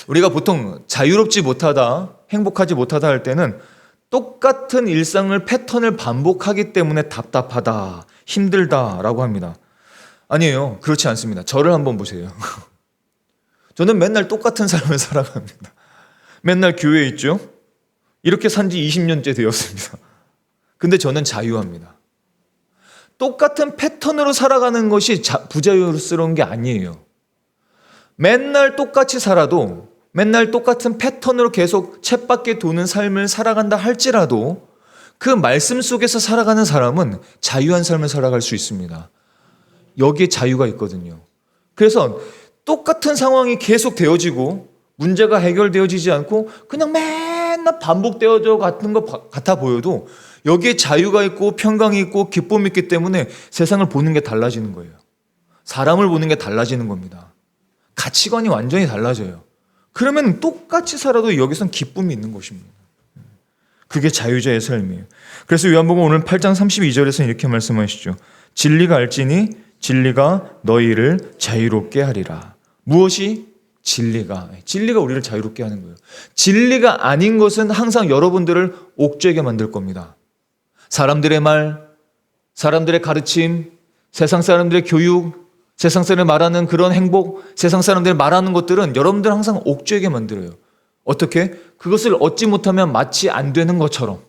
[SPEAKER 1] 우리가 보통 자유롭지 못하다, 행복하지 못하다 할 때는 똑같은 일상을 패턴을 반복하기 때문에 답답하다, 힘들다라고 합니다. 아니에요. 그렇지 않습니다. 저를 한번 보세요. 저는 맨날 똑같은 삶을 살아갑니다. 맨날 교회에 있죠. 이렇게 산 지 20년째 되었습니다. 근데 저는 자유합니다. 똑같은 패턴으로 살아가는 것이 부자유스러운 게 아니에요. 맨날 똑같이 살아도 맨날 똑같은 패턴으로 계속 쳇바퀴 도는 삶을 살아간다 할지라도 그 말씀 속에서 살아가는 사람은 자유한 삶을 살아갈 수 있습니다. 여기에 자유가 있거든요. 그래서 똑같은 상황이 계속 되어지고 문제가 해결되어지지 않고 그냥 맨날 반복되어져 같은 것 같아 보여도 여기에 자유가 있고 평강이 있고 기쁨이 있기 때문에 세상을 보는 게 달라지는 거예요. 사람을 보는 게 달라지는 겁니다. 가치관이 완전히 달라져요. 그러면 똑같이 살아도 여기선 기쁨이 있는 것입니다. 그게 자유자의 삶이에요. 그래서 요한복음 오늘 8장 32절에서 이렇게 말씀하시죠. 진리가 알지니 진리가 너희를 자유롭게 하리라. 무엇이? 진리가 우리를 자유롭게 하는 거예요. 진리가 아닌 것은 항상 여러분들을 옥죄게 만들 겁니다. 사람들의 말, 사람들의 가르침, 세상 사람들의 교육, 세상 사람들이 말하는 그런 행복, 세상 사람들이 말하는 것들은 여러분들 항상 옥죄게 만들어요. 어떻게? 그것을 얻지 못하면 마치 안 되는 것처럼.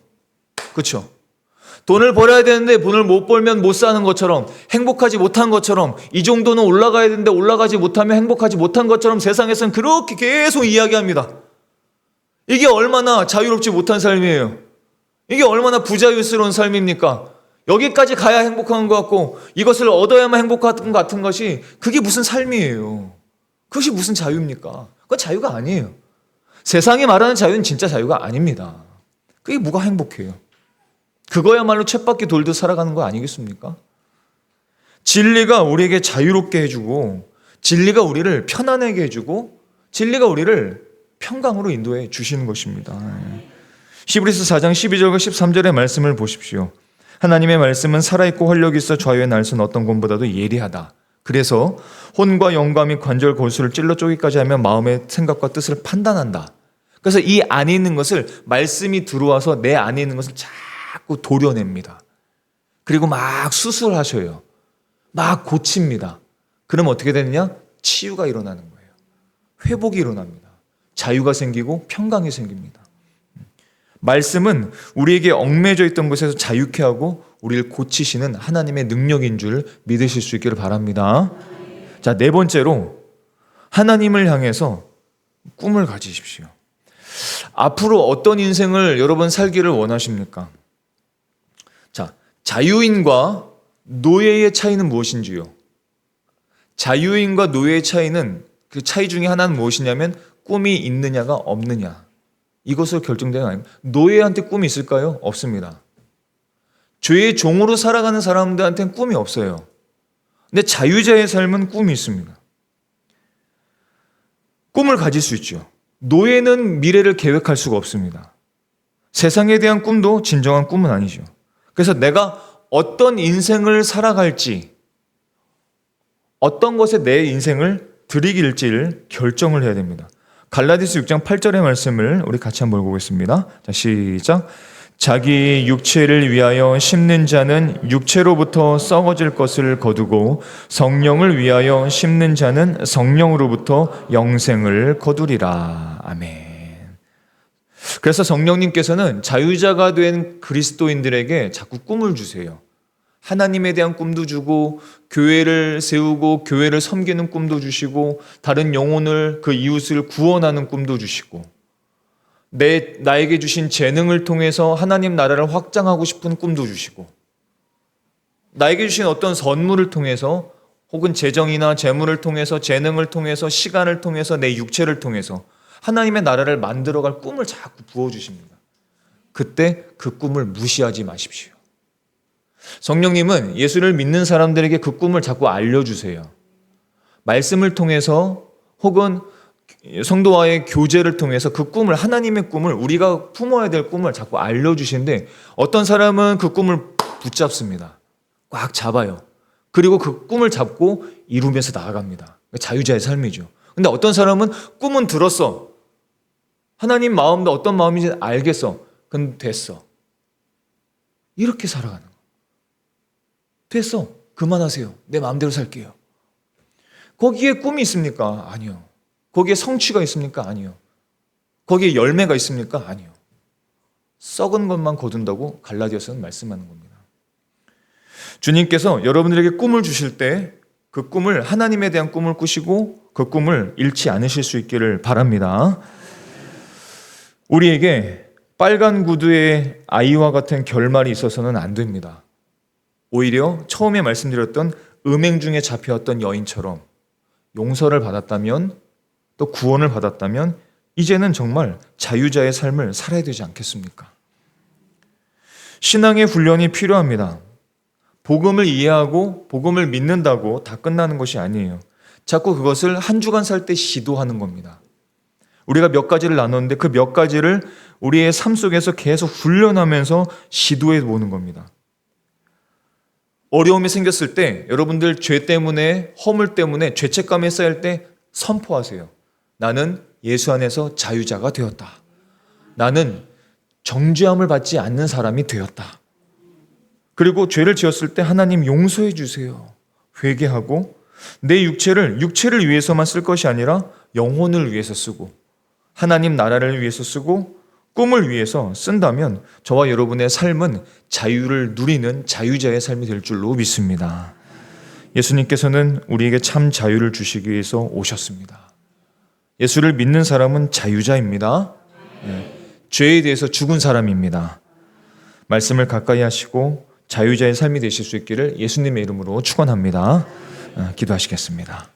[SPEAKER 1] 그렇죠? 돈을 벌어야 되는데 돈을 못 벌면 못 사는 것처럼, 행복하지 못한 것처럼, 이 정도는 올라가야 되는데 올라가지 못하면 행복하지 못한 것처럼 세상에서는 그렇게 계속 이야기합니다. 이게 얼마나 자유롭지 못한 삶이에요. 이게 얼마나 부자유스러운 삶입니까? 여기까지 가야 행복한 것 같고 이것을 얻어야만 행복한 것 같은 것이, 그게 무슨 삶이에요? 그것이 무슨 자유입니까? 그건 자유가 아니에요. 세상이 말하는 자유는 진짜 자유가 아닙니다. 그게 뭐가 행복해요? 그거야말로 쳇바퀴 돌듯 살아가는 거 아니겠습니까? 진리가 우리에게 자유롭게 해주고, 진리가 우리를 편안하게 해주고, 진리가 우리를 평강으로 인도해 주시는 것입니다. 히브리서 4장 12절과 13절의 말씀을 보십시오. 하나님의 말씀은 살아있고 활력이 있어 좌우에 날 수는 어떤 검보다도 예리하다. 그래서 혼과 영과 및 관절 골수를 찔러 쪼개기까지 하며 마음의 생각과 뜻을 판단한다. 그래서 이 안에 있는 것을, 말씀이 들어와서 내 안에 있는 것을 자꾸 도려냅니다. 그리고 막 수술하셔요. 막 고칩니다. 그럼 어떻게 되느냐? 치유가 일어나는 거예요. 회복이 일어납니다. 자유가 생기고 평강이 생깁니다. 말씀은 우리에게 얽매여 있던 곳에서 자유케 하고 우리를 고치시는 하나님의 능력인 줄 믿으실 수 있기를 바랍니다. 자, 네 번째로 하나님을 향해서 꿈을 가지십시오. 앞으로 어떤 인생을 여러분 살기를 원하십니까? 자, 자유인과 노예의 차이는 무엇인지요? 자유인과 노예의 차이는, 그 차이 중에 하나는 무엇이냐면 꿈이 있느냐가 없느냐, 이것으로 결정되는 거 아닙니다. 노예한테 꿈이 있을까요? 없습니다. 죄의 종으로 살아가는 사람들한테는 꿈이 없어요. 근데 자유자의 삶은 꿈이 있습니다. 꿈을 가질 수 있죠. 노예는 미래를 계획할 수가 없습니다. 세상에 대한 꿈도 진정한 꿈은 아니죠. 그래서 내가 어떤 인생을 살아갈지, 어떤 것에 내 인생을 들이길지를 결정을 해야 됩니다. 갈라디아서 6장 8절의 말씀을 우리 같이 한번 보겠습니다. 자, 시작. 자기 육체를 위하여 심는 자는 육체로부터 썩어질 것을 거두고 성령을 위하여 심는 자는 성령으로부터 영생을 거두리라. 아멘. 그래서 성령님께서는 자유자가 된 그리스도인들에게 자꾸 꿈을 주세요. 하나님에 대한 꿈도 주고, 교회를 세우고 교회를 섬기는 꿈도 주시고, 다른 영혼을, 그 이웃을 구원하는 꿈도 주시고, 나에게 주신 재능을 통해서 하나님 나라를 확장하고 싶은 꿈도 주시고, 나에게 주신 어떤 선물을 통해서, 혹은 재정이나 재물을 통해서, 재능을 통해서, 시간을 통해서, 내 육체를 통해서 하나님의 나라를 만들어갈 꿈을 자꾸 부어주십니다. 그때 그 꿈을 무시하지 마십시오. 성령님은 예수를 믿는 사람들에게 그 꿈을 자꾸 알려주세요. 말씀을 통해서, 혹은 성도와의 교제를 통해서 그 꿈을, 하나님의 꿈을, 우리가 품어야 될 꿈을 자꾸 알려주시는데, 어떤 사람은 그 꿈을 붙잡습니다. 꽉 잡아요. 그리고 그 꿈을 잡고 이루면서 나아갑니다. 자유자의 삶이죠. 근데 어떤 사람은 꿈은 들었어. 하나님 마음도 어떤 마음인지 알겠어. 근데 됐어. 이렇게 살아가는 거예요. 됐어. 그만하세요. 내 마음대로 살게요. 거기에 꿈이 있습니까? 아니요. 거기에 성취가 있습니까? 아니요. 거기에 열매가 있습니까? 아니요. 썩은 것만 거둔다고 갈라디아서는 말씀하는 겁니다. 주님께서 여러분들에게 꿈을 주실 때 그 꿈을, 하나님에 대한 꿈을 꾸시고 그 꿈을 잃지 않으실 수 있기를 바랍니다. 우리에게 빨간 구두의 아이와 같은 결말이 있어서는 안 됩니다. 오히려 처음에 말씀드렸던 음행 중에 잡혀왔던 여인처럼 용서를 받았다면, 또 구원을 받았다면 이제는 정말 자유자의 삶을 살아야 되지 않겠습니까? 신앙의 훈련이 필요합니다. 복음을 이해하고 복음을 믿는다고 다 끝나는 것이 아니에요. 자꾸 그것을 한 주간 살 때 시도하는 겁니다. 우리가 몇 가지를 나눴는데 그 몇 가지를 우리의 삶 속에서 계속 훈련하면서 시도해 보는 겁니다. 어려움이 생겼을 때 여러분들 죄 때문에 허물 때문에 죄책감에 쌓일 때 선포하세요. 나는 예수 안에서 자유자가 되었다. 나는 정죄함을 받지 않는 사람이 되었다. 그리고 죄를 지었을 때 하나님 용서해 주세요. 회개하고 내 육체를 위해서만 쓸 것이 아니라 영혼을 위해서 쓰고 하나님 나라를 위해서 쓰고 꿈을 위해서 쓴다면 저와 여러분의 삶은 자유를 누리는 자유자의 삶이 될 줄로 믿습니다. 예수님께서는 우리에게 참 자유를 주시기 위해서 오셨습니다. 예수를 믿는 사람은 자유자입니다. 죄에 대해서 죽은 사람입니다. 말씀을 가까이 하시고 자유자의 삶이 되실 수 있기를 예수님의 이름으로 축원합니다. 기도하시겠습니다.